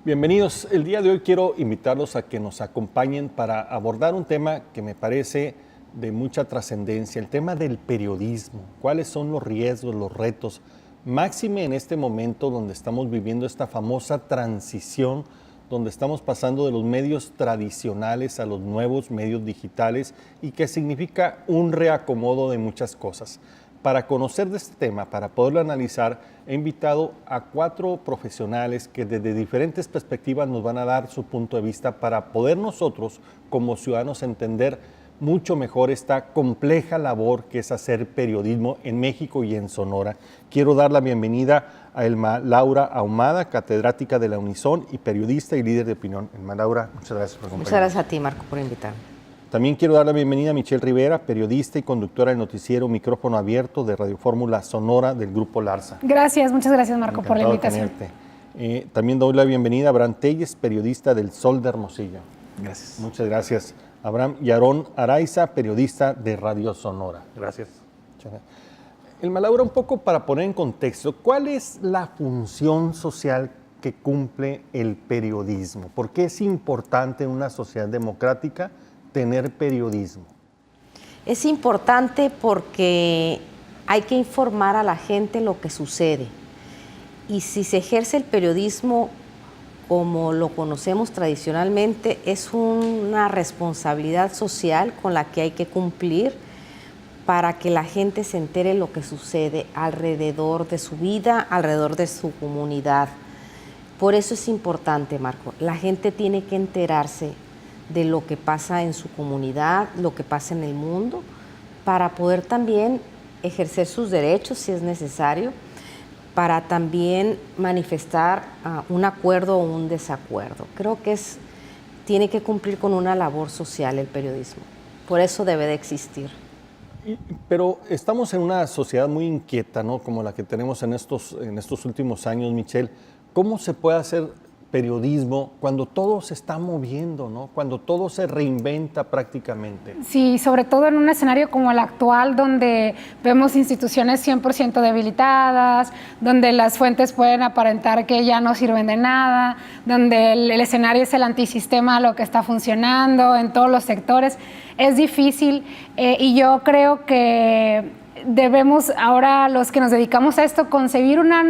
Bienvenidos. El día de hoy quiero invitarlos a que nos acompañen para abordar un tema que me parece de mucha trascendencia, el tema del periodismo. ¿Cuáles son los riesgos, los retos? Máxime en este momento donde estamos viviendo esta famosa transición, donde estamos pasando de los medios tradicionales a los nuevos medios digitales y que significa un reacomodo de muchas cosas. Para conocer de este tema, para poderlo analizar, he invitado a 4 profesionales que desde diferentes perspectivas nos van a dar su punto de vista para poder nosotros como ciudadanos entender mucho mejor esta compleja labor que es hacer periodismo en México y en Sonora. Quiero dar la bienvenida a Elma Laura Ahumada, catedrática de la Unison y periodista y líder de opinión. Elma Laura, muchas gracias por acompañarnos. Muchas gracias a ti, Marco, por invitarme. También quiero dar la bienvenida a Michelle Rivera, periodista y conductora del noticiero Micrófono Abierto de Radio Fórmula Sonora del Grupo Larsa. Gracias, muchas gracias, Marco, por la invitación. También doy la bienvenida a Abraham Telles, periodista del Sol de Hermosillo. Gracias. Muchas gracias, Abraham. Y Aarón Araiza, periodista de Radio Sonora. Gracias. Elma Laura, un poco para poner en contexto, ¿cuál es la función social que cumple el periodismo? ¿Por qué es importante en una sociedad democrática tener periodismo? Es importante porque hay que informar a la gente lo que sucede. Y si se ejerce el periodismo como lo conocemos tradicionalmente, es una responsabilidad social con la que hay que cumplir para que la gente se entere lo que sucede alrededor de su vida, alrededor de su comunidad. Por eso es importante, Marco. La gente tiene que enterarse de lo que pasa en su comunidad, lo que pasa en el mundo, para poder también ejercer sus derechos si es necesario, para también manifestar un acuerdo o un desacuerdo. Creo que tiene que cumplir con una labor social el periodismo. Por eso debe de existir. Pero estamos en una sociedad muy inquieta, ¿no? Como la que tenemos en estos últimos años, Michelle. ¿Cómo se puede hacer periodismo cuando todo se está moviendo, ¿no? Cuando todo se reinventa prácticamente? Sí, sobre todo en un escenario como el actual, donde vemos instituciones 100% debilitadas, donde las fuentes pueden aparentar que ya no sirven de nada, donde el escenario es el antisistema, lo que está funcionando en todos los sectores. Es difícil y yo creo que debemos ahora, los que nos dedicamos a esto, concebir una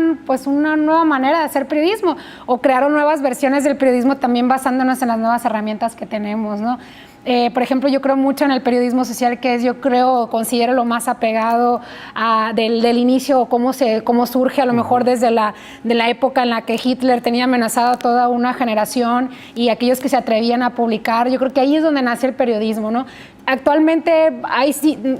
nueva manera de hacer periodismo o crear nuevas versiones del periodismo también basándonos en las nuevas herramientas que tenemos, ¿no? Por ejemplo, yo creo mucho en el periodismo social, que es, considero lo más apegado del inicio, cómo surge a lo mejor desde de la época en la que Hitler tenía amenazado a toda una generación y aquellos que se atrevían a publicar. Yo creo que ahí es donde nace el periodismo, ¿no? Actualmente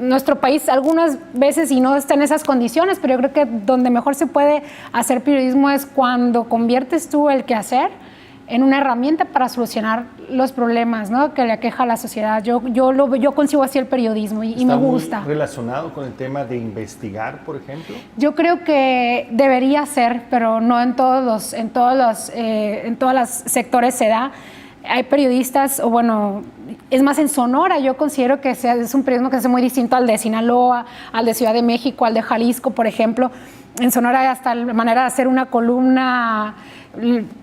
nuestro país algunas veces y no está en esas condiciones, pero yo creo que donde mejor se puede hacer periodismo es cuando conviertes tú el quehacer en una herramienta para solucionar los problemas, ¿no?, que le aqueja a la sociedad. Yo concibo así el periodismo y me gusta. ¿Está relacionado con el tema de investigar, por ejemplo? Yo creo que debería ser, pero no en todos los sectores se da. Hay periodistas, o bueno, es más en Sonora, yo considero que es un periodismo que es muy distinto al de Sinaloa, al de Ciudad de México, al de Jalisco, por ejemplo. En Sonora hay hasta la manera de hacer una columna,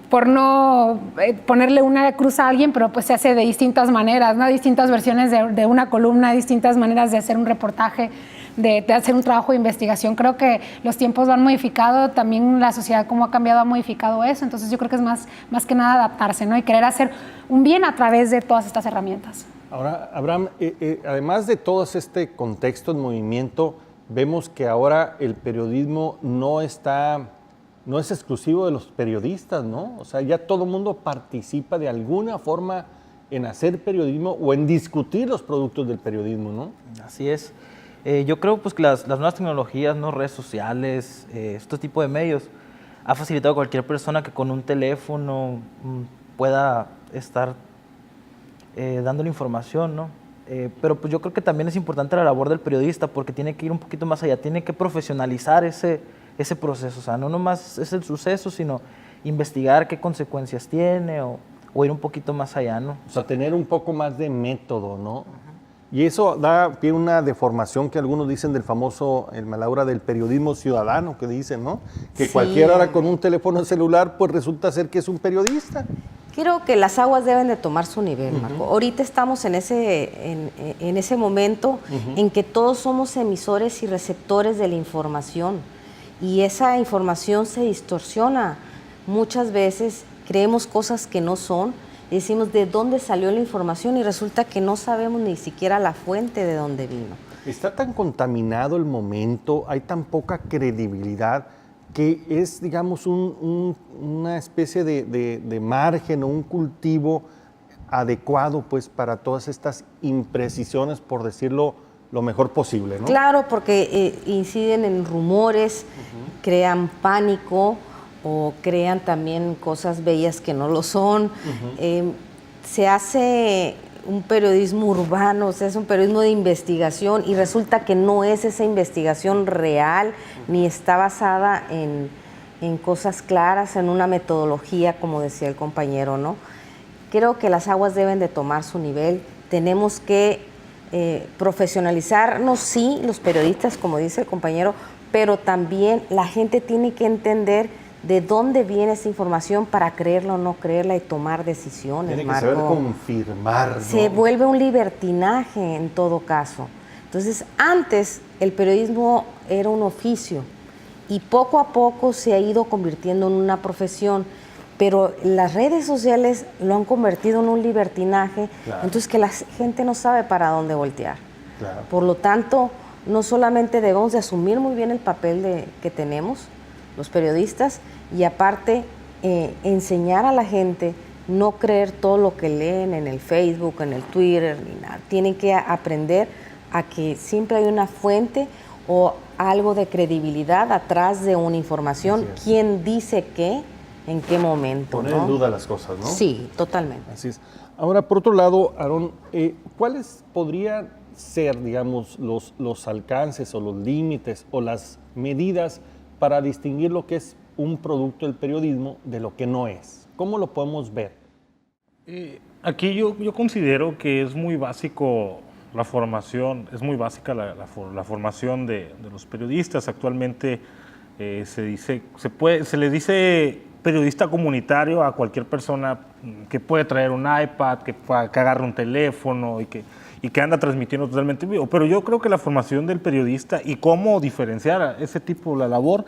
por no ponerle una cruz a alguien, pero pues se hace de distintas maneras, ¿no? Distintas versiones de una columna, distintas maneras de hacer un reportaje, de hacer un trabajo de investigación. Creo que los tiempos lo han modificado, también la sociedad cómo ha cambiado ha modificado eso, entonces yo creo que es más que nada adaptarse, ¿no?, y querer hacer un bien a través de todas estas herramientas. Ahora, Abraham, además de todo este contexto en movimiento, vemos que ahora el periodismo no es exclusivo de los periodistas, ¿no? O sea, ya todo el mundo participa de alguna forma en hacer periodismo o en discutir los productos del periodismo, ¿no? Así es. Yo creo pues, que las nuevas tecnologías, ¿no?, redes sociales, este tipo de medios, ha facilitado a cualquier persona que con un teléfono pueda estar dando la información, ¿no? Pero pues yo creo que también es importante la labor del periodista porque tiene que ir un poquito más allá, tiene que profesionalizar ese proceso, o sea, no nomás es el suceso, sino investigar qué consecuencias tiene o ir un poquito más allá, ¿no? O sea, tener un poco más de método, ¿no? Y eso da pie a una deformación que algunos dicen del famoso, el Malaura, del periodismo ciudadano, que dicen, ¿no? Que Sí. cualquiera ahora con un teléfono celular, pues resulta ser que es un periodista. Creo que las aguas deben de tomar su nivel, Marco. Ahorita estamos en ese momento en que todos somos emisores y receptores de la información y esa información se distorsiona. Muchas veces creemos cosas que no son y decimos de dónde salió la información y resulta que no sabemos ni siquiera la fuente de dónde vino. Está tan contaminado el momento, hay tan poca credibilidad que es, digamos, una especie de margen o un cultivo adecuado pues para todas estas imprecisiones, por decirlo lo mejor posible, ¿no? Claro, porque inciden en rumores, crean pánico o crean también cosas bellas que no lo son. Se hace un periodismo urbano, o sea, es un periodismo de investigación y resulta que no es esa investigación real ni está basada en cosas claras, en una metodología, como decía el compañero, ¿no? Creo que las aguas deben de tomar su nivel, tenemos que profesionalizarnos, sí, los periodistas, como dice el compañero, pero también la gente tiene que entender de dónde viene esa información para creerla o no creerla y tomar decisiones. Tiene que saber confirmar, ¿no? Se vuelve un libertinaje en todo caso. Entonces, antes el periodismo era un oficio y poco a poco se ha ido convirtiendo en una profesión, pero las redes sociales lo han convertido en un libertinaje, Claro. entonces que la gente no sabe para dónde voltear. Claro. Por lo tanto, no solamente debemos de asumir muy bien el papel que tenemos los periodistas y aparte enseñar a la gente no creer todo lo que leen en el Facebook, en el Twitter, ni nada. Tienen que aprender a que siempre hay una fuente o algo de credibilidad atrás de una información. Así es. ¿Quién dice qué? ¿En qué momento? Poner ¿no? en duda las cosas, ¿no? Sí, totalmente. Así es. Ahora, por otro lado, Aarón, ¿cuáles podrían ser, digamos, los alcances o los límites o las medidas para distinguir lo que es un producto del periodismo de lo que no es? ¿Cómo lo podemos ver? Aquí yo considero que es muy básico la formación, es muy básica la formación de los periodistas. Actualmente se le dice periodista comunitario a cualquier persona que puede traer un iPad, que agarre un teléfono y que anda transmitiendo totalmente en vivo. Pero yo creo que la formación del periodista y cómo diferenciar a ese tipo de la labor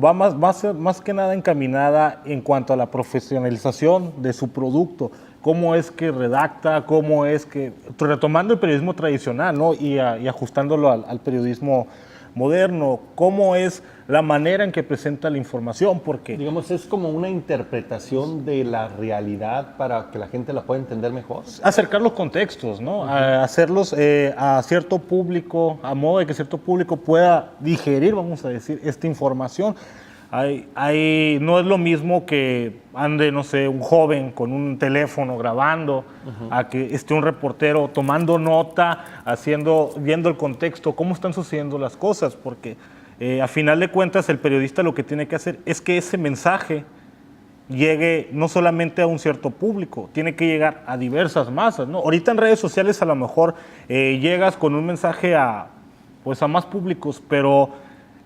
va más que nada encaminada en cuanto a la profesionalización de su producto, cómo es que redacta, cómo es que, retomando el periodismo tradicional, ¿no? y ajustándolo al periodismo moderno, cómo es la manera en que presenta la información, porque Digamos, es como una interpretación de la realidad para que la gente la pueda entender mejor. acercar los contextos, ¿no? Hacerlos a cierto público, a modo de que cierto público pueda digerir, vamos a decir, esta información. No es lo mismo que ande, no sé, un joven con un teléfono grabando, a que esté un reportero tomando nota, viendo el contexto, cómo están sucediendo las cosas, porque a final de cuentas el periodista lo que tiene que hacer es que ese mensaje llegue no solamente a un cierto público, tiene que llegar a diversas masas, ¿no? Ahorita en redes sociales a lo mejor llegas con un mensaje a más públicos, pero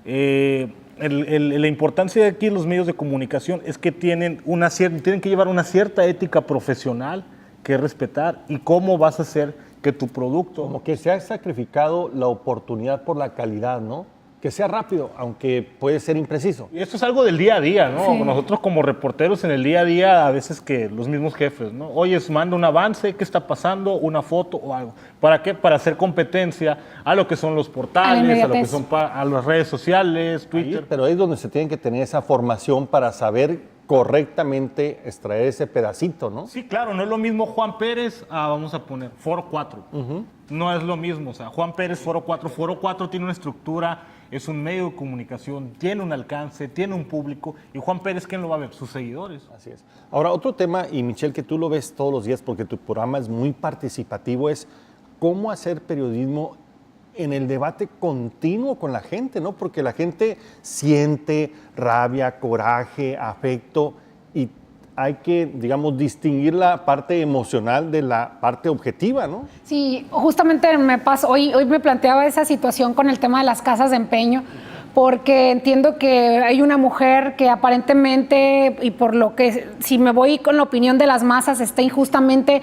la importancia de aquí en los medios de comunicación es que tienen que llevar una cierta ética profesional que respetar y cómo vas a hacer que tu producto... Como que se ha sacrificado la oportunidad por la calidad, ¿no? Que sea rápido, aunque puede ser impreciso. Y esto es algo del día a día, ¿no? Sí. Nosotros como reporteros en el día a día, a veces que los mismos jefes, ¿no? Oye, manda un avance, ¿qué está pasando? Una foto o algo. ¿Para qué? Para hacer competencia a lo que son los portales, a lo que inmediatez. son a las redes sociales, Twitter. Ahí, pero ahí es donde se tiene que tener esa formación para saber correctamente extraer ese pedacito, ¿no? Sí, claro, no es lo mismo Juan Pérez vamos a poner, Foro 4. No es lo mismo, o sea, Juan Pérez, Foro 4. Foro 4 tiene una estructura, es un medio de comunicación, tiene un alcance, tiene un público. Y Juan Pérez, ¿quién lo va a ver? Sus seguidores. Así es. Ahora, otro tema, y Michelle, que tú lo ves todos los días porque tu programa es muy participativo, es cómo hacer periodismo en el debate continuo con la gente, ¿no? Porque la gente siente rabia, coraje, afecto, y hay que, digamos, distinguir la parte emocional de la parte objetiva, ¿no? Sí, justamente me pasó, hoy me planteaba esa situación con el tema de las casas de empeño, porque entiendo que hay una mujer que aparentemente, y por lo que, si me voy con la opinión de las masas, está injustamente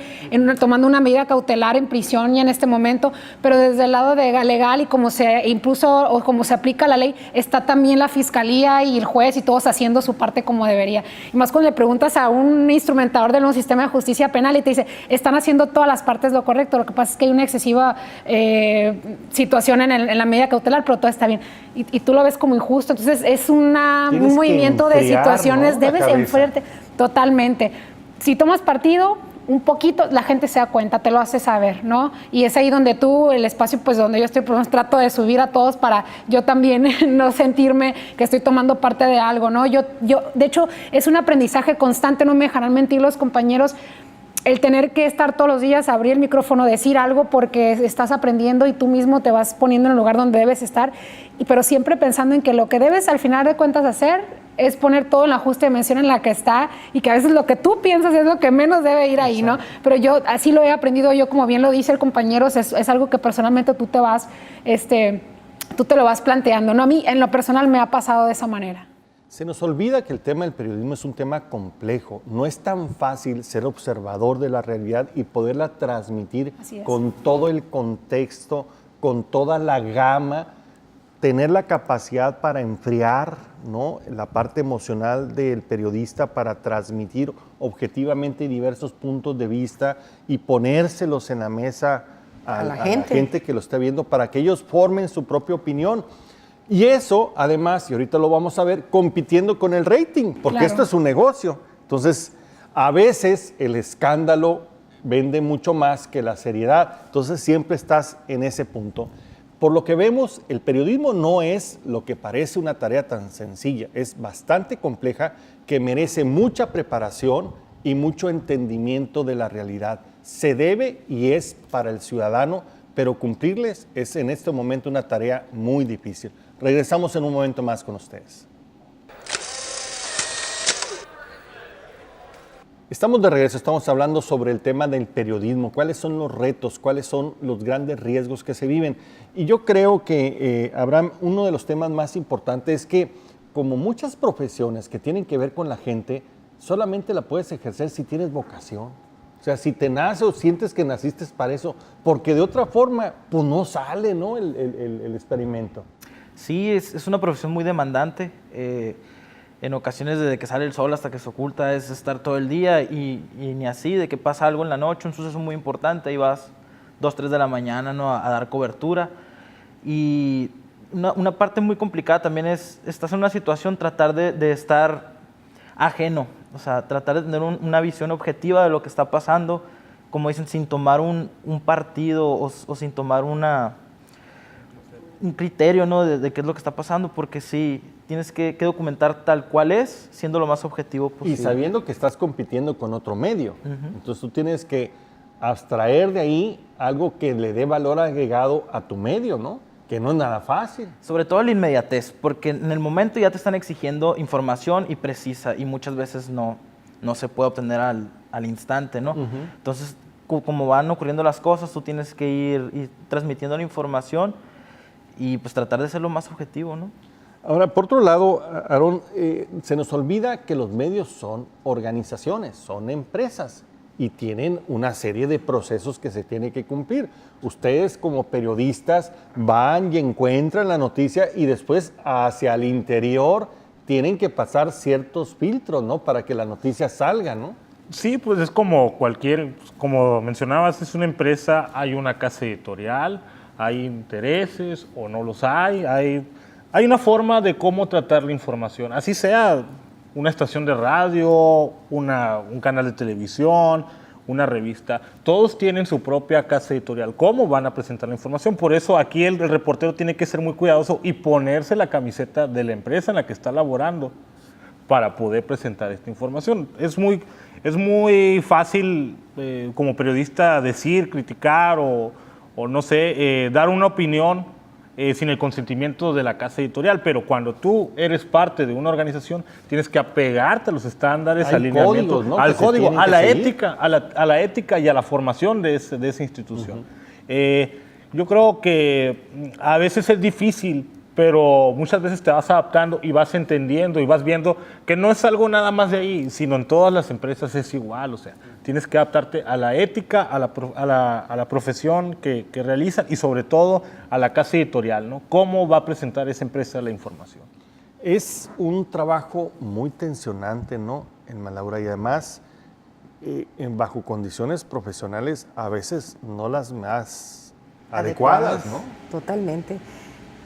tomando una medida cautelar en prisión ya en este momento, pero desde el lado legal y como se impuso o como se aplica la ley, está también la fiscalía y el juez y todos haciendo su parte como debería. Y más cuando le preguntas a un instrumentador del nuevo sistema de justicia penal y te dice, están haciendo todas las partes lo correcto, lo que pasa es que hay una excesiva situación en la medida cautelar, pero todo está bien. Y tú lo ves como injusto, entonces es un movimiento de situaciones, ¿no? Debes enfriarte totalmente. Si tomas partido, un poquito, la gente se da cuenta, te lo hace saber, ¿no? Y es ahí donde tú, el espacio, pues donde yo estoy, pues trato de subir a todos para yo también no sentirme que estoy tomando parte de algo, ¿no? Yo, de hecho, es un aprendizaje constante, no me dejarán mentir los compañeros, el tener que estar todos los días, abrir el micrófono, decir algo porque estás aprendiendo y tú mismo te vas poniendo en el lugar donde debes estar, pero siempre pensando en que lo que debes al final de cuentas hacer es poner todo en la justa dimensión en la que está y que a veces lo que tú piensas es lo que menos debe ir ahí, ¿no? Pero yo así lo he aprendido yo, como bien lo dice el compañero, es algo que personalmente tú te lo vas planteando, ¿no? A mí en lo personal me ha pasado de esa manera. Se nos olvida que el tema del periodismo es un tema complejo. No es tan fácil ser observador de la realidad y poderla transmitir con todo el contexto, con toda la gama, tener la capacidad para enfriar, ¿no?, la parte emocional del periodista para transmitir objetivamente diversos puntos de vista y ponérselos en la mesa a la gente que lo está viendo para que ellos formen su propia opinión. Y eso, además, y ahorita lo vamos a ver, compitiendo con el rating, porque esto es un negocio. Entonces, a veces el escándalo vende mucho más que la seriedad. Entonces, siempre estás en ese punto. Por lo que vemos, el periodismo no es lo que parece una tarea tan sencilla. Es bastante compleja, que merece mucha preparación y mucho entendimiento de la realidad. Se debe y es para el ciudadano, pero cumplirles es en este momento una tarea muy difícil. Regresamos en un momento más con ustedes. Estamos de regreso, estamos hablando sobre el tema del periodismo, cuáles son los retos, cuáles son los grandes riesgos que se viven. Y yo creo que, Abraham, uno de los temas más importantes es que, como muchas profesiones que tienen que ver con la gente, solamente la puedes ejercer si tienes vocación. O sea, si te nace o sientes que naciste para eso, porque de otra forma, pues no sale, ¿no?, el experimento. Sí, es una profesión muy demandante. En ocasiones, desde que sale el sol hasta que se oculta, es estar todo el día y ni así, de que pasa algo en la noche, un suceso muy importante, y vas 2, 3 de la mañana, ¿no?, a dar cobertura. Y una parte muy complicada también es, estás en una situación, tratar de estar ajeno, o sea, tratar de tener una visión objetiva de lo que está pasando, como dicen, sin tomar un partido o sin tomar un criterio, ¿no?, de qué es lo que está pasando, porque sí, tienes que documentar tal cual es, siendo lo más objetivo posible. Y sabiendo que estás compitiendo con otro medio. Entonces tú tienes que abstraer de ahí algo que le dé valor agregado a tu medio, ¿no?, que no es nada fácil. Sobre todo la inmediatez, porque en el momento ya te están exigiendo información y precisa, y muchas veces no se puede obtener al instante, ¿no? Entonces, como van ocurriendo las cosas, tú tienes que ir transmitiendo la información y pues tratar de ser lo más objetivo, ¿no? Ahora, por otro lado, Aarón, se nos olvida que los medios son organizaciones, son empresas y tienen una serie de procesos que se tienen que cumplir. Ustedes como periodistas van y encuentran la noticia y después hacia el interior tienen que pasar ciertos filtros, ¿no?, para que la noticia salga, ¿no? Sí, pues es como como mencionabas, es una empresa, hay una casa editorial, hay intereses o no los hay una forma de cómo tratar la información, así sea una estación de radio, un canal de televisión, una revista, todos tienen su propia casa editorial, cómo van a presentar la información. Por eso aquí el reportero tiene que ser muy cuidadoso y ponerse la camiseta de la empresa en la que está laborando para poder presentar esta información. Es muy fácil como periodista decir, criticar o no sé, dar una opinión sin el consentimiento de la casa editorial, pero cuando tú eres parte de una organización, tienes que apegarte a los estándares, Hay alineamientos, códigos, ¿no?, al que se código, tienen a que la seguir. ética, a la ética y a la formación de esa institución. Yo creo que a veces es difícil, pero muchas veces te vas adaptando y vas entendiendo y vas viendo que no es algo nada más de ahí, sino en todas las empresas es igual. O sea, tienes que adaptarte a la ética, a la profesión que realizan y sobre todo a la casa editorial, ¿no? ¿Cómo va a presentar esa empresa la información? Es un trabajo muy tensionante, ¿no?, en Laura, y además bajo condiciones profesionales a veces no las más adecuadas, ¿no? Totalmente.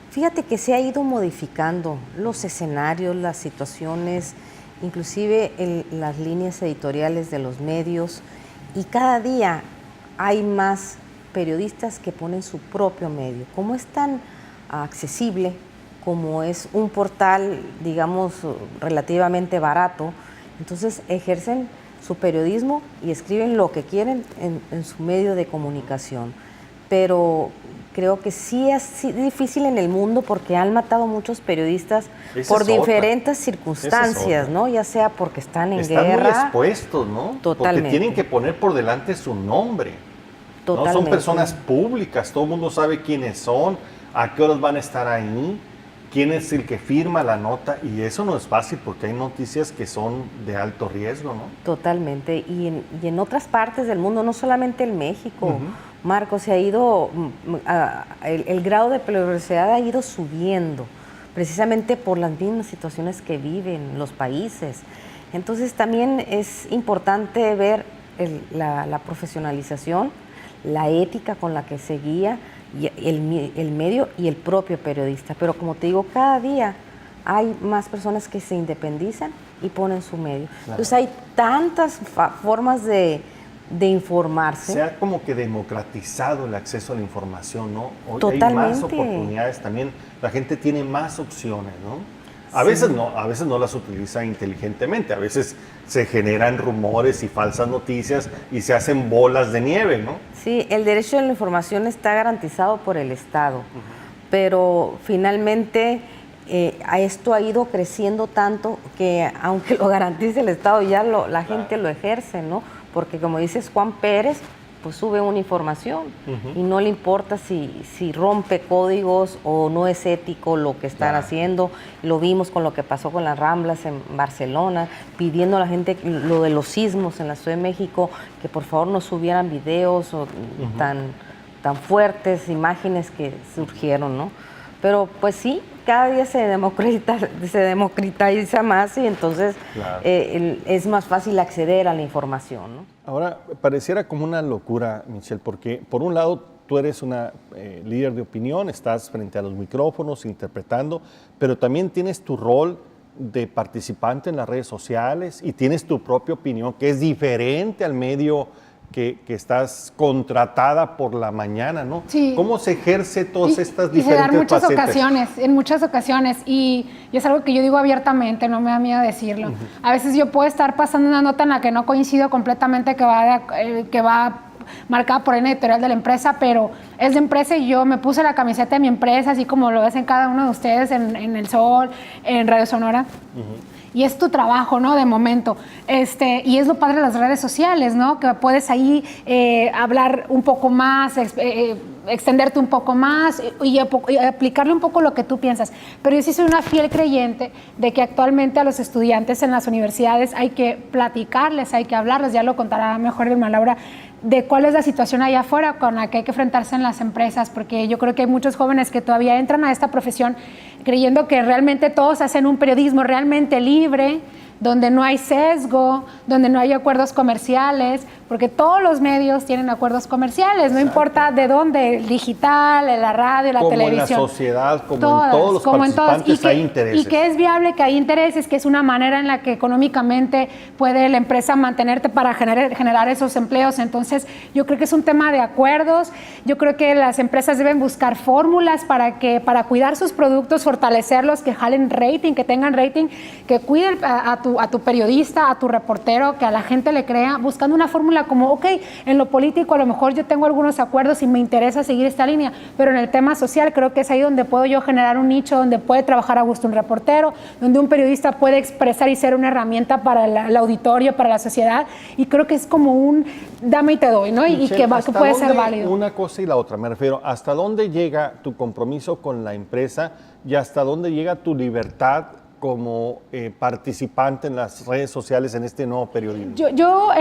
Fíjate que se ha ido modificando los escenarios, las situaciones, inclusive las líneas editoriales de los medios, y cada día hay más periodistas que ponen su propio medio. Como es tan accesible, como es un portal, digamos, relativamente barato, entonces ejercen su periodismo y escriben lo que quieren en su medio de comunicación. Pero creo que sí es difícil en el mundo porque han matado muchos periodistas por diferentes circunstancias, ¿no? Ya sea porque están en guerra. Están muy expuestos, ¿no? Totalmente. Porque tienen que poner por delante su nombre. Totalmente. ¿No? Son personas públicas, todo el mundo sabe quiénes son, a qué horas van a estar ahí, quién es el que firma la nota, y eso no es fácil porque hay noticias que son de alto riesgo, ¿no? Totalmente. Y en otras partes del mundo, no solamente en México, Marco, se ha ido, el grado de peligrosidad ha ido subiendo, precisamente por las mismas situaciones que viven los países. Entonces también es importante ver la profesionalización, la ética con la que se guía y el medio y el propio periodista. Pero como te digo, cada día hay más personas que se independizan y ponen su medio. Claro. Entonces hay tantas formas de informarse. Se ha como que democratizado el acceso a la información, ¿no? Hoy Totalmente. Hay más oportunidades también, la gente tiene más opciones, ¿no? A veces no las utiliza inteligentemente, a veces se generan rumores y falsas noticias y se hacen bolas de nieve, ¿no? Sí, el derecho a la información está garantizado por el Estado, pero finalmente esto ha ido creciendo tanto que aunque lo garantice el Estado, ya la gente lo ejerce, ¿no? Porque como dices, Juan Pérez pues sube una información y no le importa si rompe códigos o no es ético lo que están haciendo. Lo vimos con lo que pasó con las Ramblas en Barcelona, pidiendo a la gente lo de los sismos en la Ciudad de México, que por favor no subieran videos o tan fuertes, imágenes que surgieron, ¿no? Pero pues sí, cada día se democratiza más y entonces es más fácil acceder a la información, ¿no? Ahora, pareciera como una locura, Michelle, porque por un lado tú eres una líder de opinión, estás frente a los micrófonos interpretando, pero también tienes tu rol de participante en las redes sociales y tienes tu propia opinión, que es diferente al medio que estás contratada por la mañana, ¿no? Sí. ¿Cómo se ejerce todas estas y se dan diferentes facetas? En muchas ocasiones, y es algo que yo digo abiertamente, no me da miedo decirlo. A veces yo puedo estar pasando una nota en la que no coincido completamente, que va marcada por una editorial de la empresa, pero es de empresa y yo me puse la camiseta de mi empresa, así como lo ves en cada uno de ustedes, en El Sol, en Radio Sonora. Y es tu trabajo, ¿no? De momento. Y es lo padre de las redes sociales, ¿no? Que puedes ahí hablar un poco más, extenderte un poco más y aplicarle un poco lo que tú piensas. Pero yo sí soy una fiel creyente de que actualmente a los estudiantes en las universidades hay que platicarles, hay que hablarles, ya lo contará mejor Irma Laura, de cuál es la situación allá afuera con la que hay que enfrentarse en las empresas, porque yo creo que hay muchos jóvenes que todavía entran a esta profesión creyendo que realmente todos hacen un periodismo realmente libre, donde no hay sesgo, donde no hay acuerdos comerciales, porque todos los medios tienen acuerdos comerciales, no importa de dónde, el digital, la radio, la televisión. Como en la sociedad, como en todos los participantes hay intereses. Y que es viable que hay intereses, que es una manera en la que económicamente puede la empresa mantenerte para generar esos empleos. Entonces, yo creo que es un tema de acuerdos. Yo creo que las empresas deben buscar fórmulas para cuidar sus productos, fortalecerlos, que jalen rating, que tengan rating, que cuiden a tu periodista, a tu reportero, que a la gente le crea, buscando una fórmula fórmula como, ok, en lo político a lo mejor yo tengo algunos acuerdos y me interesa seguir esta línea, pero en el tema social creo que es ahí donde puedo yo generar un nicho, donde puede trabajar a gusto un reportero, donde un periodista puede expresar y ser una herramienta para el auditorio, para la sociedad, y creo que es como un dame y te doy, ¿no? Michelle, y que puede ser válido. Una cosa y la otra, me refiero, ¿hasta dónde llega tu compromiso con la empresa y hasta dónde llega tu libertad como participante en las redes sociales en este nuevo periodismo? Yo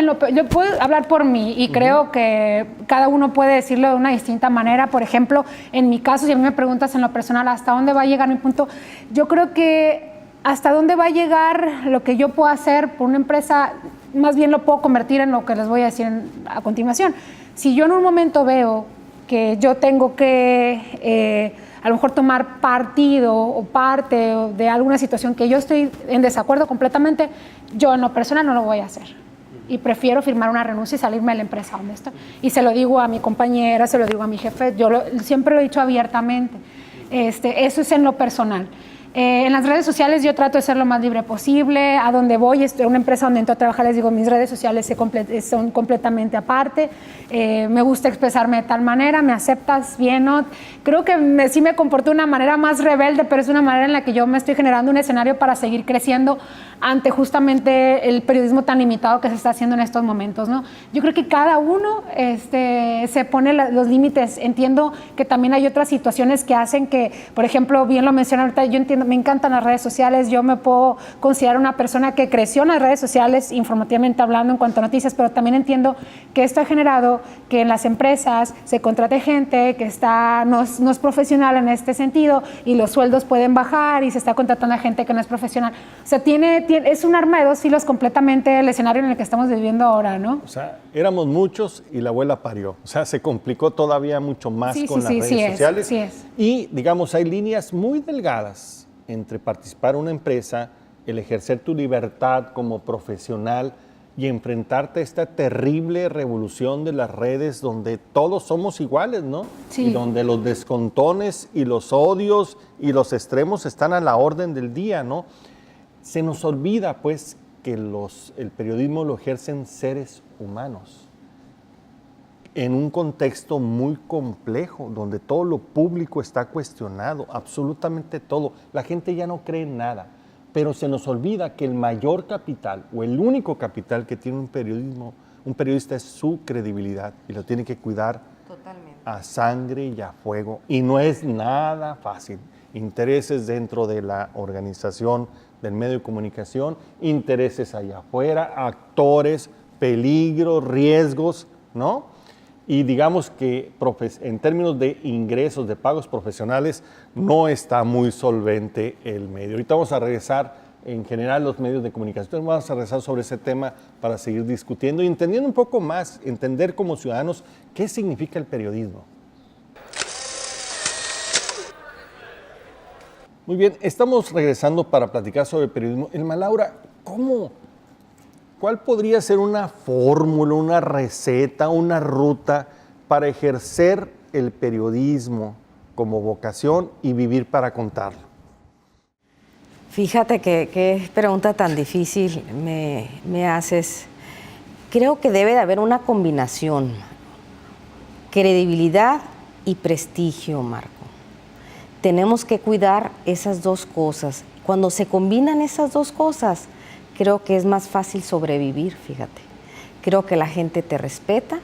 puedo hablar por mí y creo que cada uno puede decirlo de una distinta manera. Por ejemplo, en mi caso, si a mí me preguntas en lo personal hasta dónde va a llegar mi punto, yo creo que hasta dónde va a llegar lo que yo puedo hacer por una empresa, más bien lo puedo convertir en lo que les voy a decir a continuación. Si yo en un momento veo que yo tengo que a lo mejor tomar partido o parte de alguna situación que yo estoy en desacuerdo completamente, yo en lo personal no lo voy a hacer. Y prefiero firmar una renuncia y salirme de la empresa donde estoy. Y se lo digo a mi compañera, se lo digo a mi jefe, siempre lo he dicho abiertamente. Eso es en lo personal. En las redes sociales yo trato de ser lo más libre posible. A donde voy, estoy en una empresa donde entro a trabajar, les digo, mis redes sociales son completamente aparte. Me gusta expresarme de tal manera, me aceptas bien, ¿no? Creo que sí me comporto de una manera más rebelde, pero es una manera en la que yo me estoy generando un escenario para seguir creciendo ante justamente el periodismo tan limitado que se está haciendo en estos momentos, ¿no? Yo creo que cada uno se pone los límites. Entiendo que también hay otras situaciones que hacen que, por ejemplo, bien lo mencioné ahorita, yo entiendo, me encantan las redes sociales, yo me puedo considerar una persona que creció en las redes sociales informativamente hablando en cuanto a noticias, pero también entiendo que esto ha generado que en las empresas se contrate gente que no es profesional en este sentido y los sueldos pueden bajar y se está contratando a gente que no es profesional. O sea, es un arma de dos filos completamente el escenario en el que estamos viviendo ahora, ¿no? O sea, éramos muchos y la abuela parió. O sea, se complicó todavía mucho más con las redes sociales. Sí es. Y, digamos, hay líneas muy delgadas entre participar en una empresa, el ejercer tu libertad como profesional y enfrentarte a esta terrible revolución de las redes donde todos somos iguales, ¿no? Sí. Y donde los descontones y los odios y los extremos están a la orden del día, ¿no? Se nos olvida, pues, que el periodismo lo ejercen seres humanos en un contexto muy complejo, donde todo lo público está cuestionado, absolutamente todo. La gente ya no cree en nada, pero se nos olvida que el mayor capital o el único capital que tiene un periodista es su credibilidad y lo tiene que cuidar totalmente a sangre y a fuego. Y no es nada fácil. Intereses dentro de la organización del medio de comunicación, intereses allá afuera, actores, peligros, riesgos, ¿no? Y digamos que en términos de ingresos, de pagos profesionales, no está muy solvente el medio. Ahorita vamos a regresar en general los medios de comunicación, vamos a regresar sobre ese tema para seguir discutiendo y entendiendo un poco más, entender como ciudadanos qué significa el periodismo. Muy bien, estamos regresando para platicar sobre periodismo. Elma Laura, ¿cuál podría ser una fórmula, una receta, una ruta para ejercer el periodismo como vocación y vivir para contarlo? Fíjate qué pregunta tan difícil me haces. Creo que debe de haber una combinación, credibilidad y prestigio, Marco. Tenemos que cuidar esas dos cosas. Cuando se combinan esas dos cosas, creo que es más fácil sobrevivir, fíjate. Creo que la gente te respeta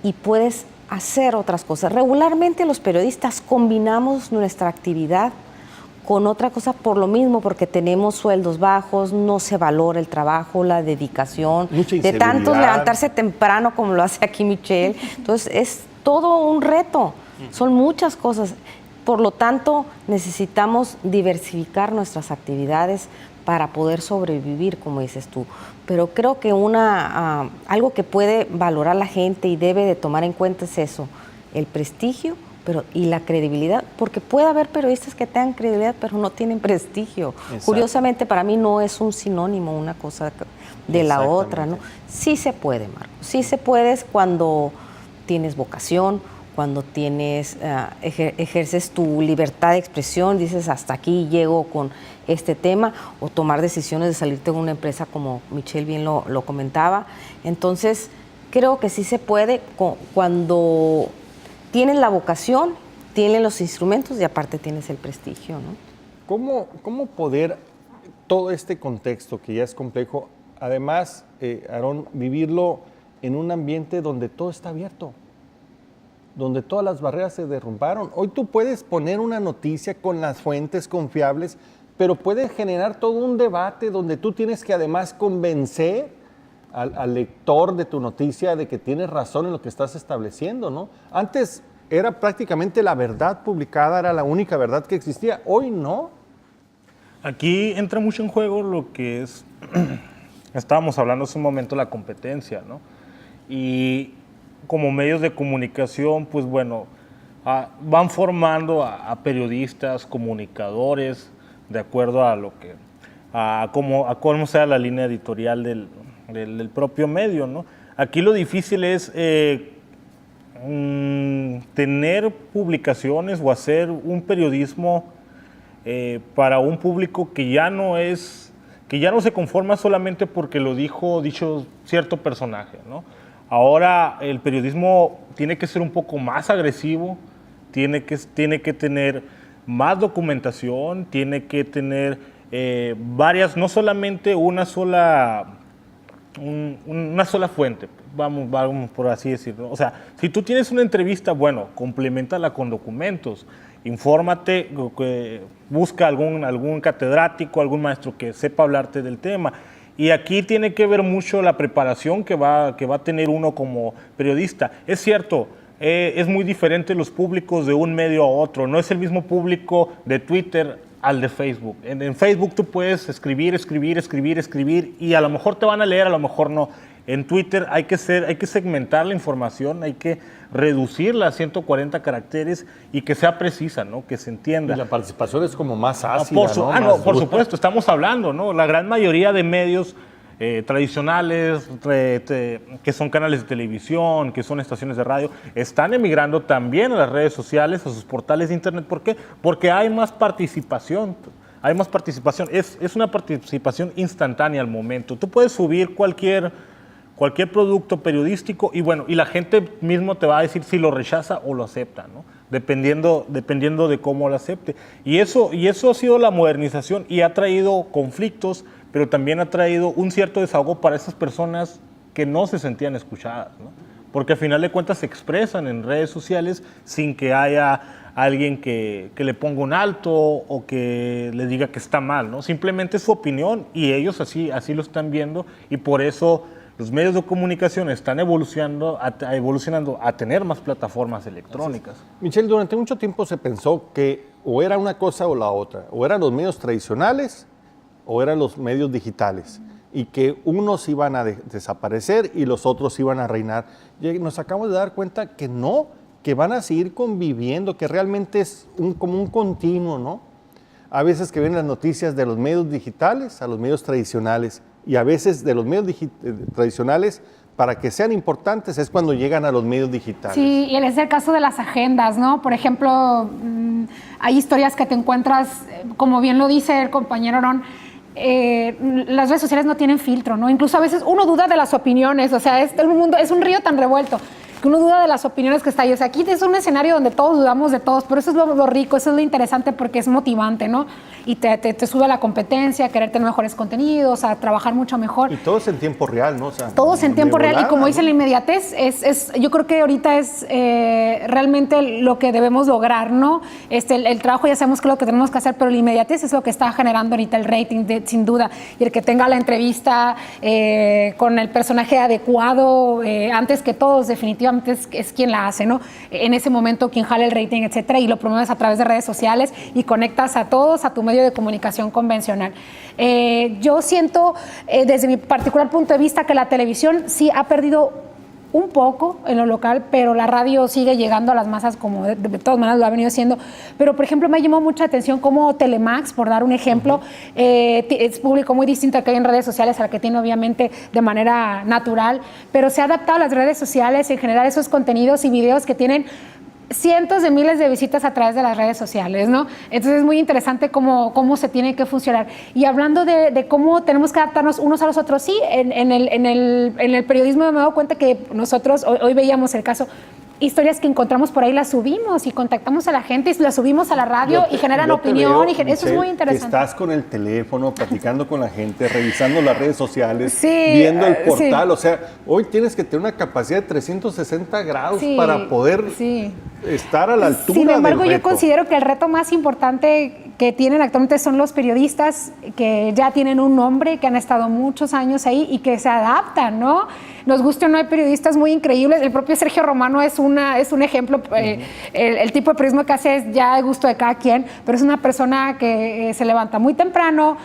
y puedes hacer otras cosas. Regularmente los periodistas combinamos nuestra actividad con otra cosa por lo mismo, porque tenemos sueldos bajos, no se valora el trabajo, la dedicación, de tanto levantarse temprano como lo hace aquí Michelle. Entonces es todo un reto, son muchas cosas. Por lo tanto, necesitamos diversificar nuestras actividades para poder sobrevivir, como dices tú. Pero creo que algo que puede valorar la gente y debe de tomar en cuenta es eso, el prestigio y la credibilidad, porque puede haber periodistas que tengan credibilidad, pero no tienen prestigio. Exacto. Curiosamente, para mí no es un sinónimo una cosa de la otra, ¿no? Sí se puede, Marco, sí se puede cuando tienes vocación, cuando ejerces tu libertad de expresión, dices hasta aquí llego con este tema, o tomar decisiones de salirte de una empresa como Michelle bien lo comentaba. Entonces, creo que sí se puede cuando tienes la vocación, tienes los instrumentos y aparte tienes el prestigio, ¿no? ¿Cómo poder todo este contexto que ya es complejo, además, Aarón, vivirlo en un ambiente donde todo está abierto, donde todas las barreras se derrumbaron? Hoy tú puedes poner una noticia con las fuentes confiables, pero puede generar todo un debate donde tú tienes que además convencer al lector de tu noticia de que tienes razón en lo que estás estableciendo, ¿no? Antes era prácticamente la verdad publicada, era la única verdad que existía. Hoy no. Aquí entra mucho en juego lo que es, estábamos hablando hace un momento, la competencia, ¿no? Y como medios de comunicación, pues bueno, van formando a periodistas, comunicadores, de acuerdo a lo que, a cómo sea la línea editorial del propio medio, ¿no? Aquí lo difícil es tener publicaciones o hacer un periodismo para un público que ya no se conforma solamente porque lo dicho cierto personaje, ¿no? Ahora el periodismo tiene que ser un poco más agresivo, tiene que tener más documentación, tiene que tener varias, no solamente una sola fuente, vamos por así decirlo. O sea, si tú tienes una entrevista, bueno, compleméntala con documentos, infórmate, busca algún catedrático, algún maestro que sepa hablarte del tema. Y aquí tiene que ver mucho la preparación que va a tener uno como periodista. Es cierto, es muy diferente los públicos de un medio a otro. No es el mismo público de Twitter al de Facebook. En Facebook tú puedes escribir y a lo mejor te van a leer, a lo mejor no. En Twitter hay que segmentar la información, hay que reducirla a 140 caracteres y que sea precisa, ¿no? Que se entienda. Y la participación es como más ácida, ¿no? Por supuesto, estamos hablando, ¿no? La gran mayoría de medios tradicionales, que son canales de televisión, que son estaciones de radio, están emigrando también a las redes sociales, a sus portales de internet. ¿Por qué? Porque hay más participación. Es una participación instantánea al momento. Tú puedes subir cualquier producto periodístico y bueno, y la gente mismo te va a decir si lo rechaza o lo acepta, ¿no? Dependiendo de cómo lo acepte. Y eso ha sido la modernización y ha traído conflictos, pero también ha traído un cierto desahogo para esas personas que no se sentían escuchadas, ¿no? Porque al final de cuentas se expresan en redes sociales sin que haya alguien que le ponga un alto o que le diga que está mal, ¿no? Simplemente es su opinión y ellos así lo están viendo y por eso los medios de comunicación están evolucionando a tener más plataformas electrónicas. Michelle, durante mucho tiempo se pensó que o era una cosa o la otra, o eran los medios tradicionales o eran los medios digitales, y que unos iban a desaparecer y los otros iban a reinar. Y nos acabamos de dar cuenta que no, que van a seguir conviviendo, que realmente es como un continuo, ¿no? A veces que vienen las noticias de los medios digitales a los medios tradicionales, y a veces de los medios tradicionales, para que sean importantes, es cuando llegan a los medios digitales. Sí, y es el caso de las agendas, ¿no? Por ejemplo, hay historias que te encuentras, como bien lo dice el compañero Aarón, las redes sociales no tienen filtro, ¿no? Incluso a veces uno duda de las opiniones, o sea, es un río tan revuelto que uno duda de las opiniones que está ahí. O sea, aquí es un escenario donde todos dudamos de todos, pero eso es lo rico, eso es lo interesante porque es motivante, ¿no? Y te sube a la competencia, a querer tener mejores contenidos, a trabajar mucho mejor. Y todo es en tiempo real, ¿no? O sea, todos en tiempo real, volada, y como ¿no? dice la inmediatez, yo creo que ahorita es realmente lo que debemos lograr, ¿no? El trabajo ya sabemos que es lo que tenemos que hacer, pero la inmediatez es lo que está generando ahorita el rating, sin duda. Y el que tenga la entrevista con el personaje adecuado, antes que todos, definitivamente es quien la hace, ¿no? En ese momento quien jala el rating, etcétera, y lo promueves a través de redes sociales y conectas a todos a tu medio de comunicación convencional. Yo siento, desde mi particular punto de vista, que la televisión sí ha perdido un poco en lo local, pero la radio sigue llegando a las masas como de todas maneras lo ha venido haciendo. Pero, por ejemplo, me llamó mucha atención cómo Telemax, por dar un ejemplo, es público muy distinto al que hay en redes sociales, al que tiene obviamente de manera natural, pero se ha adaptado a las redes sociales en generar esos contenidos y videos que tienen cientos de miles de visitas a través de las redes sociales, ¿no? Entonces es muy interesante cómo se tiene que funcionar. Y hablando de cómo tenemos que adaptarnos unos a los otros, sí, en el periodismo me he dado cuenta que nosotros, hoy veíamos el caso, historias que encontramos por ahí las subimos y contactamos a la gente y las subimos a la radio y generan opinión. Michelle, eso es muy interesante. Estás con el teléfono, platicando con la gente, revisando las redes sociales, Sí, viendo el portal. sí. O sea, hoy tienes que tener una capacidad de 360 grados Sí, para poder sí. estar a la altura Sin embargo, del yo reto. considero que el reto más importante que tienen actualmente son los periodistas que ya tienen un nombre, que han estado muchos años ahí y que se adaptan, ¿no? Nos guste o no, hay periodistas muy increíbles. El propio Sergio Romano es un ejemplo. El tipo de periodismo que hace es ya de gusto de cada quien, pero es una persona que se levanta muy temprano,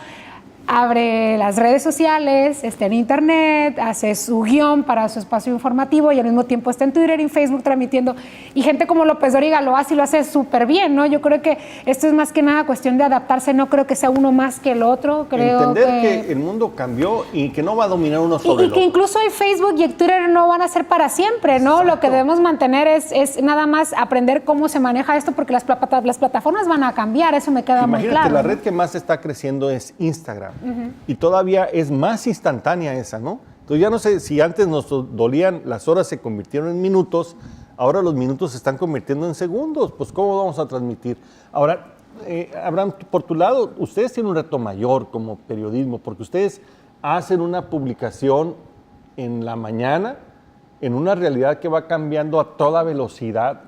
abre las redes sociales, está en internet, hace su guión para su espacio informativo y al mismo tiempo está en Twitter y en Facebook transmitiendo. Y gente como López Dóriga lo hace y lo hace súper bien, ¿no? Yo creo que esto es más que nada cuestión de adaptarse, no creo que sea uno más que el otro. Creo Entender que el mundo cambió y que no va a dominar uno sobre y el que otro. incluso el Facebook y el Twitter no van a ser para siempre, ¿no? Exacto. Lo que debemos mantener es nada más aprender cómo se maneja esto porque las plataformas van a cambiar, eso me queda muy Imagínate, claro. la ¿no? red que más está creciendo es Instagram. Y todavía es más instantánea esa, ¿no? Entonces ya no sé si antes nos dolían, las horas se convirtieron en minutos, ahora los minutos se están convirtiendo en segundos. Pues ¿cómo vamos a transmitir? Ahora, Abraham, por tu lado, ustedes tienen un reto mayor como periodismo, porque ustedes hacen una publicación en la mañana, en una realidad que va cambiando a toda velocidad.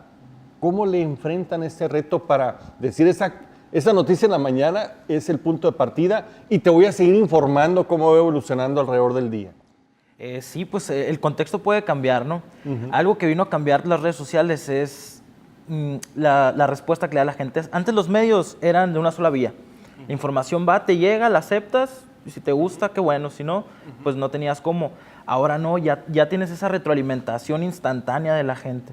¿Cómo le enfrentan este reto para decir esa noticia en la mañana es el punto de partida y te voy a seguir informando cómo va evolucionando alrededor del día? Sí, pues el contexto puede cambiar, ¿no? Algo que vino a cambiar las redes sociales es la respuesta que le da la gente. Antes los medios eran de una sola vía. La información va, te llega, la aceptas, y si te gusta, qué bueno, si no, pues no tenías cómo. Ahora no, ya tienes esa retroalimentación instantánea de la gente.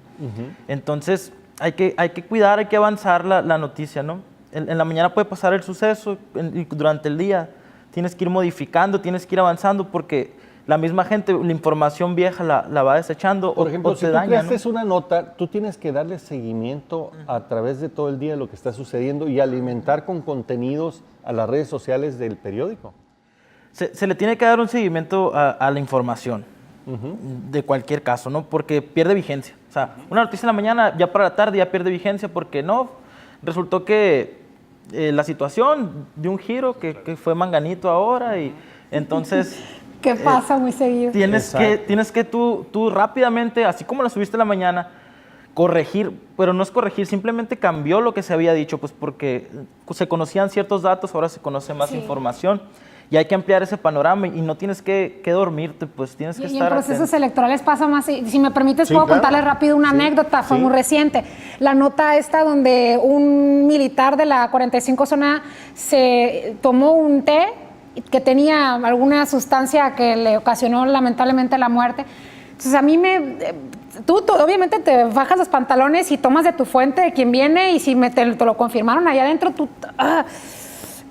Entonces, hay que cuidar, hay que avanzar la noticia, ¿no? En la mañana puede pasar el suceso y durante el día tienes que ir modificando, tienes que ir avanzando porque la misma gente, la información vieja la va desechando. Por ejemplo, o si te tú daña, creaste una nota, tú tienes que darle seguimiento a través de todo el día de lo que está sucediendo y alimentar con contenidos a las redes sociales del periódico. Se le tiene que dar un seguimiento a la información, de cualquier caso, ¿no? Porque pierde vigencia. O sea, una noticia en la mañana, ya para la tarde ya pierde vigencia porque no, resultó que la situación dio un giro, que fue Manganito ahora y entonces... ¿Qué pasa muy seguido? Tienes que tú rápidamente, así como la subiste en la mañana, corregir, pero no es corregir, simplemente cambió lo que se había dicho, pues porque se conocían ciertos datos, ahora se conoce más información y hay que ampliar ese panorama y no tienes que dormirte, pues tienes que Y estar en procesos atento. electorales pasa más. Si me permites, Sí, puedo claro. contarles rápido una anécdota, fue muy reciente. La nota esta donde un militar de la 45 zona se tomó un té que tenía alguna sustancia que le ocasionó lamentablemente la muerte. Entonces a mí tú obviamente te bajas los pantalones y tomas de tu fuente, de quien viene, y si te lo confirmaron allá adentro, tú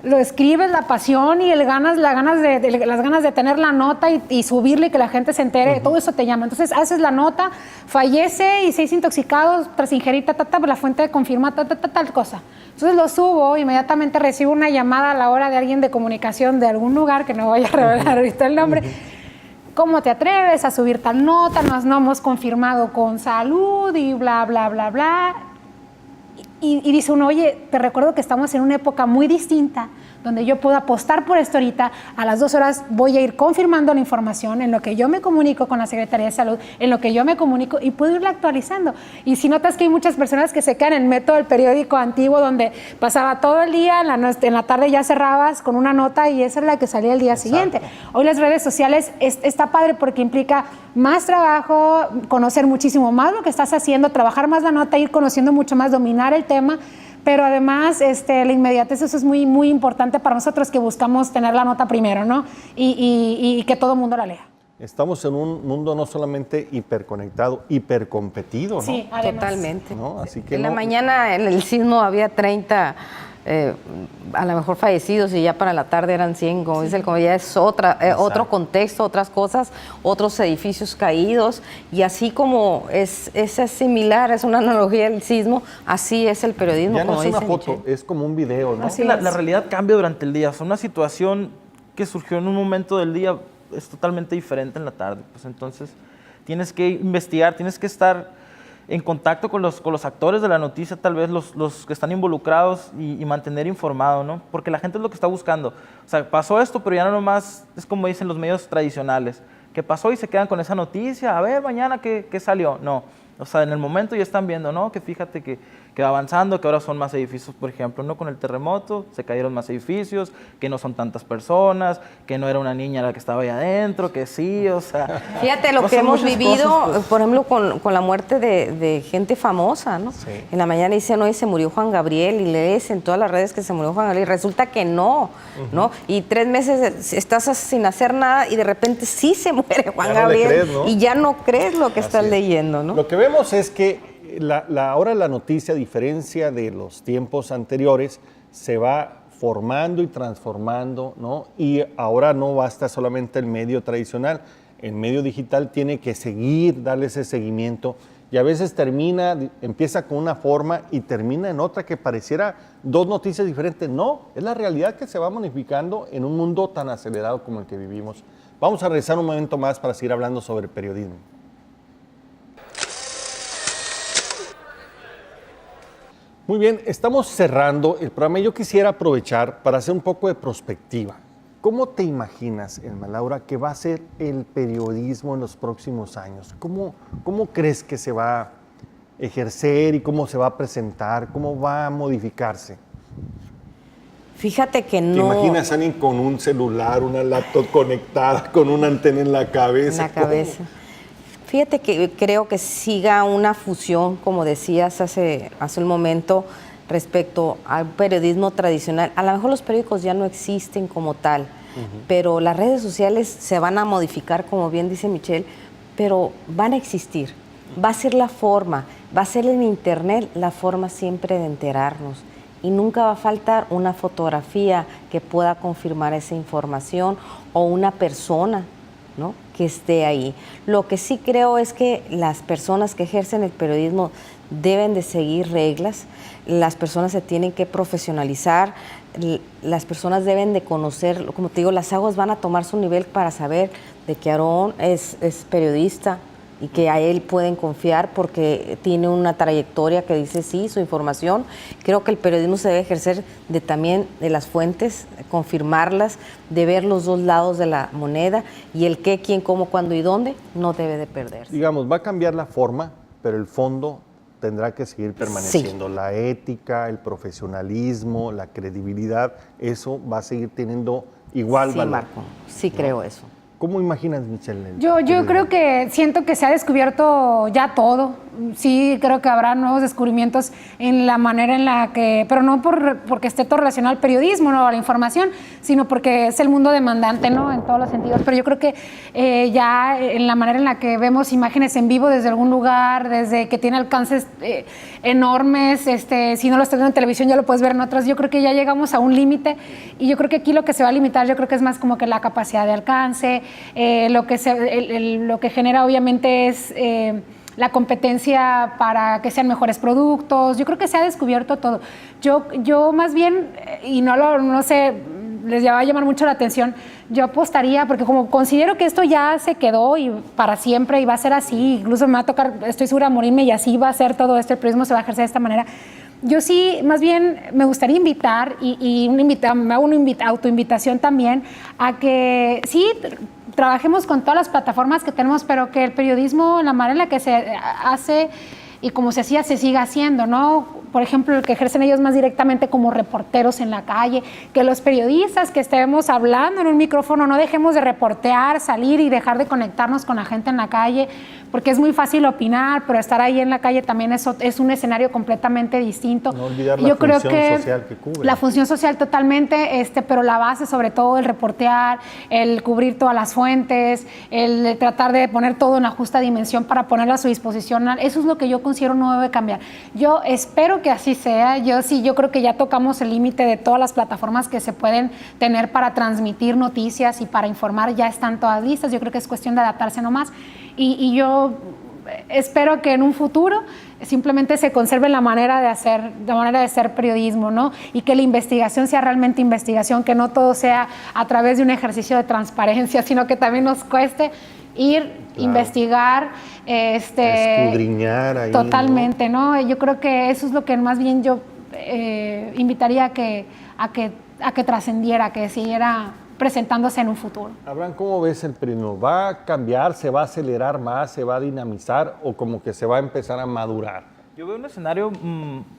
lo escribes, la pasión y las ganas de tener la nota y subirle y que la gente se entere, todo eso te llama. Entonces haces la nota, fallece y 6 intoxicados tras ingerir la fuente confirma tal cosa. Entonces lo subo, inmediatamente recibo una llamada a la hora de alguien de comunicación de algún lugar, que no voy a revelar ahorita el nombre. ¿Cómo te atreves a subir tal nota? No hemos confirmado con salud y bla, bla, bla, bla. Y dice uno, oye, te recuerdo que estamos en una época muy distinta, donde yo puedo apostar por esto ahorita, a las 2 horas voy a ir confirmando la información en lo que yo me comunico con la Secretaría de Salud, en lo que yo me comunico y puedo irla actualizando. Y si notas que hay muchas personas que se quedan en el método del periódico antiguo, donde pasaba todo el día, en la tarde ya cerrabas con una nota y esa es la que salía el día siguiente. Hoy las redes sociales está padre porque implica más trabajo, conocer muchísimo más lo que estás haciendo, trabajar más la nota, ir conociendo mucho más, dominar el tema. Pero además la inmediatez, eso es muy, muy importante para nosotros que buscamos tener la nota primero, ¿no? Y que todo el mundo la lea. Estamos en un mundo no solamente hiperconectado, hipercompetido, ¿no? Sí, además. Totalmente. ¿No? Así que en la no- mañana en el sismo había 30, a lo mejor fallecidos, y ya para la tarde eran 100, como dice el compañero, ya es otro contexto, otras cosas, otros edificios caídos, y así como es similar, es una analogía del sismo, así es el periodismo, Ya no como es una dice foto, Michelle. es como un video, ¿no? Así La realidad cambia durante el día. O sea, una situación que surgió en un momento del día es totalmente diferente en la tarde. Pues entonces tienes que investigar, tienes que estar en contacto con los actores de la noticia, tal vez los que están involucrados y mantener informado, ¿no? Porque la gente es lo que está buscando. O sea, pasó esto, pero ya no nomás es como dicen los medios tradicionales, que pasó y se quedan con esa noticia, a ver mañana qué salió. No, o sea, en el momento ya están viendo, ¿no? Que fíjate que va avanzando, que ahora son más edificios, por ejemplo, ¿no? Con el terremoto se cayeron más edificios, que no son tantas personas, que no era una niña la que estaba ahí adentro, que sí, o sea... Fíjate lo que pasan hemos muchas vivido, cosas, pues. por ejemplo, con la muerte de gente famosa, ¿no? Sí. En la mañana dicen, hoy se murió Juan Gabriel, y lees en todas las redes que se murió Juan Gabriel, y resulta que no, ¿no? Y 3 meses estás sin hacer nada y de repente sí se muere Juan Ya no le Gabriel, crees, ¿no? y ya no crees lo que estás Así es. leyendo, ¿no? Lo que vemos es que ahora la noticia, a diferencia de los tiempos anteriores, se va formando y transformando, ¿no? Y ahora no basta solamente el medio tradicional, el medio digital tiene que darle ese seguimiento, y a veces empieza con una forma y termina en otra que pareciera 2 noticias diferentes. No, es la realidad que se va modificando en un mundo tan acelerado como el que vivimos. Vamos a regresar un momento más para seguir hablando sobre periodismo. Muy bien, estamos cerrando el programa y yo quisiera aprovechar para hacer un poco de prospectiva. ¿Cómo te imaginas, Elma Laura, que va a ser el periodismo en los próximos años? ¿Cómo crees que se va a ejercer y cómo se va a presentar? ¿Cómo va a modificarse? Fíjate que ¿Te no... imaginas a alguien con un celular, una laptop conectada, con una antena en la cabeza? En la cabeza. Fíjate que creo que siga una fusión, como decías hace un momento, respecto al periodismo tradicional. A lo mejor los periódicos ya no existen como tal, pero las redes sociales se van a modificar, como bien dice Michelle, pero van a existir. Va a ser la forma, va a ser en Internet la forma siempre de enterarnos. Y nunca va a faltar una fotografía que pueda confirmar esa información o una persona, ¿no?, que esté ahí. Lo que sí creo es que las personas que ejercen el periodismo deben de seguir reglas, las personas se tienen que profesionalizar, las personas deben de conocer, como te digo, las aguas van a tomar su nivel para saber de que Aarón es periodista y que a él pueden confiar porque tiene una trayectoria que dice sí, su información. Creo que el periodismo se debe ejercer también de las fuentes, confirmarlas, de ver los 2 lados de la moneda, y el qué, quién, cómo, cuándo y dónde no debe de perderse. Digamos, va a cambiar la forma, pero el fondo tendrá que seguir permaneciendo. Sí. La ética, el profesionalismo, la credibilidad, eso va a seguir teniendo igual Sí, valor. Marco, sí creo eso. ¿Cómo imaginas, Michelle? Yo creo que siento que se ha descubierto ya todo. Sí, creo que habrá nuevos descubrimientos en la manera en la que, pero no porque esté todo relacionado al periodismo, ¿no?, a la información, sino porque es el mundo demandante, ¿no?, en todos los sentidos. Pero yo creo que ya en la manera en la que vemos imágenes en vivo desde algún lugar, desde que tiene alcances enormes, si no lo estás viendo en televisión ya lo puedes ver en otras, yo creo que ya llegamos a un límite, y yo creo que aquí lo que se va a limitar, yo creo que es más como que la capacidad de alcance, lo que genera obviamente es la competencia para que sean mejores productos. Yo creo que se ha descubierto todo. Yo más bien, y no sé, les va a llamar mucho la atención, yo apostaría, porque como considero que esto ya se quedó y para siempre y va a ser así, incluso me va a tocar, estoy segura, morirme, y así va a ser todo esto, el periodismo se va a ejercer de esta manera. Yo sí, más bien me gustaría invitar, me hago una autoinvitación también, a que sí trabajemos con todas las plataformas que tenemos, pero que el periodismo, la manera en la que se hace y como se hacía, se siga haciendo, ¿no? por ejemplo, el que ejercen ellos más directamente como reporteros en la calle, que los periodistas que estemos hablando en un micrófono no dejemos de reportear, salir y dejar de conectarnos con la gente en la calle, porque es muy fácil opinar, pero estar ahí en la calle también es un escenario completamente distinto. No olvidar la función social que cubre. La función social totalmente, pero la base sobre todo el reportear, el cubrir todas las fuentes, el tratar de poner todo en la justa dimensión para ponerlo a su disposición. Eso es lo que yo considero no debe cambiar. Yo espero que así sea. Yo creo que ya tocamos el límite de todas las plataformas que se pueden tener para transmitir noticias y para informar, ya están todas listas. Yo creo que es cuestión de adaptarse nomás. Y yo espero que en un futuro simplemente se conserve la manera de hacer periodismo, ¿no? Y que la investigación sea realmente investigación, que no todo sea a través de un ejercicio de transparencia, sino que también nos cueste ir, investigar, escudriñar ahí. Totalmente, ¿no? Yo creo que eso es lo que más bien yo invitaría a que trascendiera, que siguiera presentándose en un futuro. Abraham, ¿cómo ves el periodismo? ¿Va a cambiar, se va a acelerar más, se va a dinamizar o como que se va a empezar a madurar? Yo veo un escenario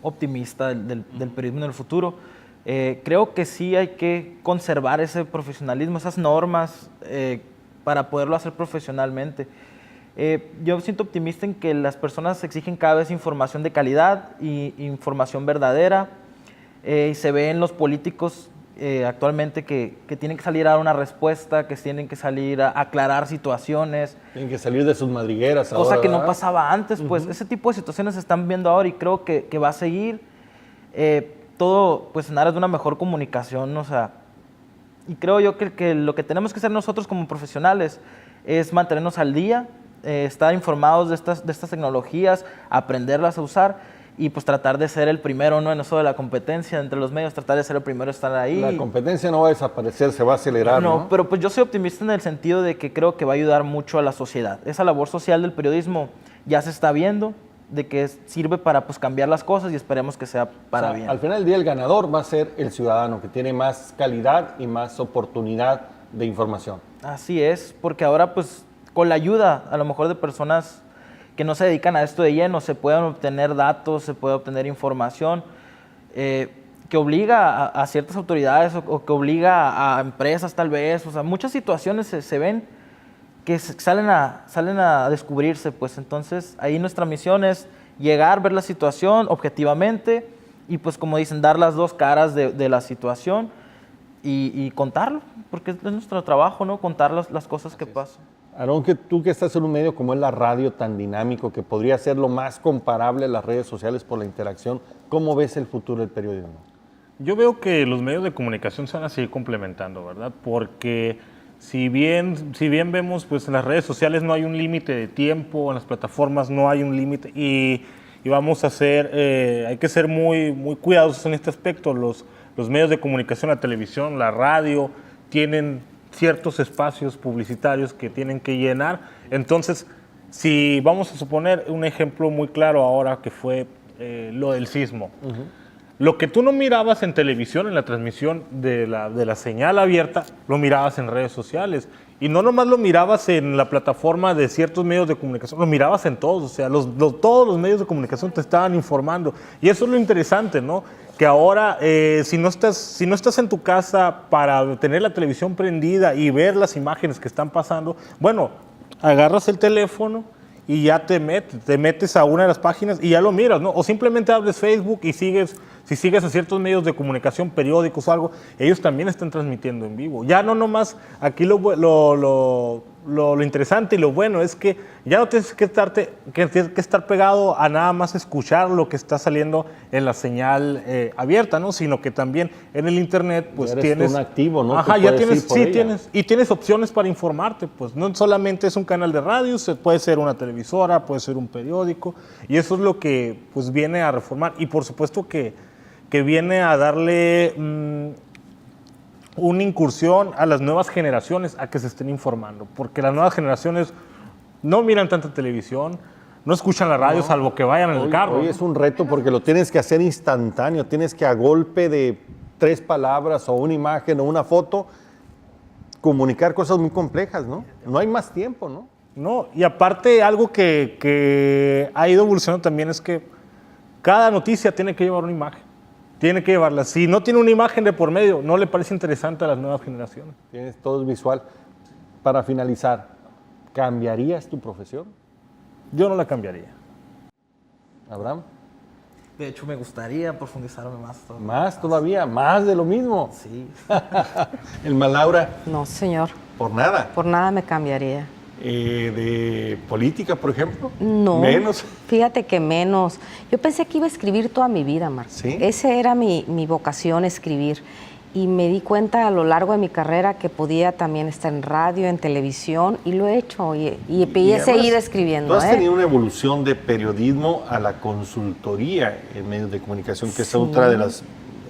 optimista del periodismo en el futuro. Creo que sí hay que conservar ese profesionalismo, esas normas para poderlo hacer profesionalmente. Yo siento optimista en que las personas exigen cada vez información de calidad y información verdadera. Y se ve en los políticos actualmente que tienen que salir a dar una respuesta, que tienen que salir a aclarar situaciones. Tienen que salir de sus madrigueras cosa ahora, que ¿verdad? no pasaba antes, pues ese tipo de situaciones se están viendo ahora y creo que va a seguir todo pues en aras de una mejor comunicación, o sea, y creo yo que lo que tenemos que hacer nosotros como profesionales es mantenernos al día, estar informados de estas tecnologías, aprenderlas a usar y pues tratar de ser el primero, ¿no? En eso de la competencia entre los medios, tratar de ser el primero a estar ahí. La competencia no va a desaparecer, se va a acelerar, ¿no? Pero pues yo soy optimista en el sentido de que creo que va a ayudar mucho a la sociedad. Esa labor social del periodismo ya se está viendo, de que sirve para pues cambiar las cosas y esperemos que sea para bien. Al final del día el ganador va a ser el ciudadano, que tiene más calidad y más oportunidad de información. Así es, porque ahora pues con la ayuda a lo mejor de personas que no se dedican a esto de lleno, se pueden obtener datos, se puede obtener información que obliga a ciertas autoridades o que obliga a empresas tal vez, o sea, muchas situaciones se ven que salen a descubrirse, pues entonces ahí nuestra misión es llegar, ver la situación objetivamente y pues como dicen, dar las dos caras de la situación y contarlo, porque es nuestro trabajo, ¿no? Contar las cosas que pasan. Aarón, que tú que estás en un medio como es la radio tan dinámico, que podría ser lo más comparable a las redes sociales por la interacción, ¿cómo ves el futuro del periodismo? Yo veo que los medios de comunicación se van a seguir complementando, ¿verdad? Porque si bien vemos, pues en las redes sociales no hay un límite de tiempo, en las plataformas no hay un límite y vamos a hay que ser muy, muy cuidadosos en este aspecto. Los medios de comunicación, la televisión, la radio, tienen ciertos espacios publicitarios que tienen que llenar. Entonces, si vamos a suponer un ejemplo muy claro ahora que fue lo del sismo. Lo que tú no mirabas en televisión, en la transmisión de la señal abierta, lo mirabas en redes sociales. Y no nomás lo mirabas en la plataforma de ciertos medios de comunicación, lo mirabas en todos. O sea, todos los medios de comunicación te estaban informando. Y eso es lo interesante, ¿no? Que ahora, si no estás en tu casa para tener la televisión prendida y ver las imágenes que están pasando, bueno, agarras el teléfono y ya te metes a una de las páginas y ya lo miras, ¿no? O simplemente abres Facebook y si sigues a ciertos medios de comunicación, periódicos o algo, ellos también están transmitiendo en vivo. Ya no nomás, aquí lo interesante y lo bueno es que ya no tienes que estar pegado a nada más escuchar lo que está saliendo en la señal abierta, ¿no? Sino que también en el internet pues tienes un activo, ¿no? Ajá, ya tienes opciones para informarte, pues no solamente es un canal de radio, puede ser una televisora, puede ser un periódico y eso es lo que pues viene a reformar y por supuesto que viene a darle una incursión a las nuevas generaciones a que se estén informando, porque las nuevas generaciones no miran tanta televisión, no escuchan la radio, salvo que vayan en el carro. Hoy es un reto porque lo tienes que hacer instantáneo, tienes que a golpe de 3 palabras o una imagen o una foto comunicar cosas muy complejas, ¿no? No hay más tiempo, ¿no? No, y aparte algo que ha ido evolucionando también es que Cada noticia tiene que llevar una imagen. Tiene que llevarla. Si no tiene una imagen de por medio, no le parece interesante a las nuevas generaciones. Tienes todo visual. Para finalizar, ¿cambiarías tu profesión, Yo no la cambiaría. Abraham? De hecho, me gustaría profundizarme más todavía. Más todavía, más de lo mismo. Sí. El Malaura, No, señor, por nada. por nada me cambiaría. De política, por ejemplo. No, Menos. fíjate que menos. Yo pensé que iba a escribir toda mi vida, Marco. ¿Sí? Esa era mi vocación, escribir. Y me di cuenta a lo largo de mi carrera que podía también estar en radio, en televisión, y lo he hecho. Y he además, seguido escribiendo. Tú has tenido una evolución de periodismo a la consultoría en medios de comunicación, que es otra de las,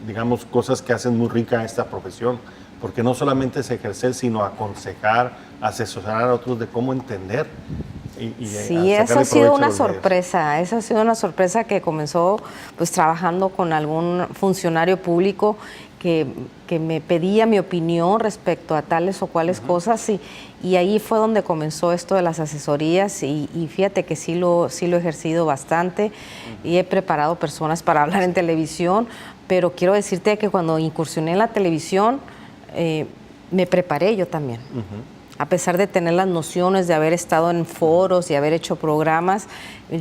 digamos, cosas que hacen muy rica esta profesión, porque no solamente es ejercer, sino aconsejar, asesorar a otros de cómo entender. Sí, eso ha sido una sorpresa. Esa ha sido una sorpresa que comenzó pues trabajando con algún funcionario público que me pedía mi opinión respecto a tales o cuales cosas y ahí fue donde comenzó esto de las asesorías y fíjate que sí lo he ejercido bastante y he preparado personas para hablar en televisión, pero quiero decirte que cuando incursioné en la televisión me preparé yo también. A pesar de tener las nociones de haber estado en foros y haber hecho programas,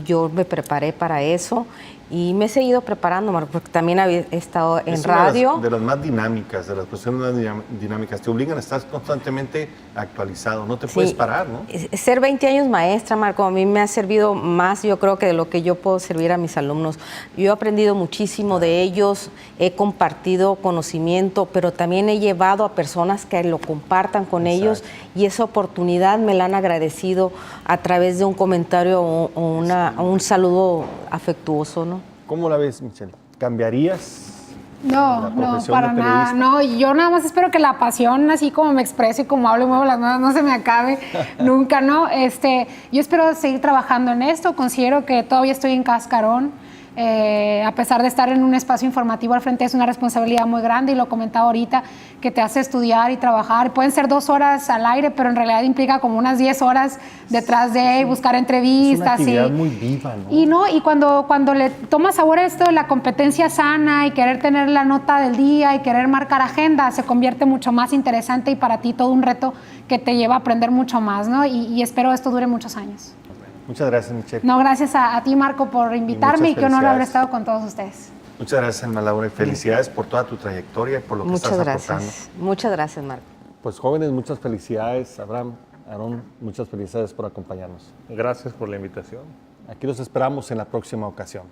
yo me preparé para eso y me he seguido preparando, Marco, porque también he estado en radio. De las más dinámicas, de las cuestiones más dinámicas, te obligan a estar constantemente actualizado, no te puedes parar, ¿no? Ser 20 años maestra, Marco, a mí me ha servido más, yo creo, que de lo que yo puedo servir a mis alumnos. Yo he aprendido muchísimo de ellos, he compartido conocimiento, pero también he llevado a personas que lo compartan con ellos y esa oportunidad me la han agradecido a través de un comentario o un saludo afectuoso, ¿no? ¿Cómo la ves, Michelle? ¿Cambiarías No, la no, profesión para de nada. periodista? No, yo nada más espero que la pasión, así como me expreso y como hablo y muevo las manos, no se me acabe nunca, ¿no? Yo espero seguir trabajando en esto. Considero que todavía estoy en cascarón. A pesar de estar en un espacio informativo al frente, es una responsabilidad muy grande y lo comentaba ahorita, que te hace estudiar y trabajar. Pueden ser 2 horas al aire, pero en realidad implica como unas 10 horas detrás de buscar entrevistas. Es una actividad muy viva, ¿no? Y cuando le tomas sabor a esto de la competencia sana y querer tener la nota del día y querer marcar agenda, se convierte mucho más interesante y para ti todo un reto que te lleva a aprender mucho más, ¿no? Y espero esto dure muchos años. Muchas gracias, Michelle. No, gracias a ti, Marco, por invitarme y qué honor haber estado con todos ustedes. Muchas gracias, Alma Laura, y felicidades por toda tu trayectoria y por lo que estás aportando. Muchas gracias, Marco. Pues jóvenes, muchas felicidades. Abraham, Aarón, muchas felicidades por acompañarnos. Gracias por la invitación. Aquí los esperamos en la próxima ocasión.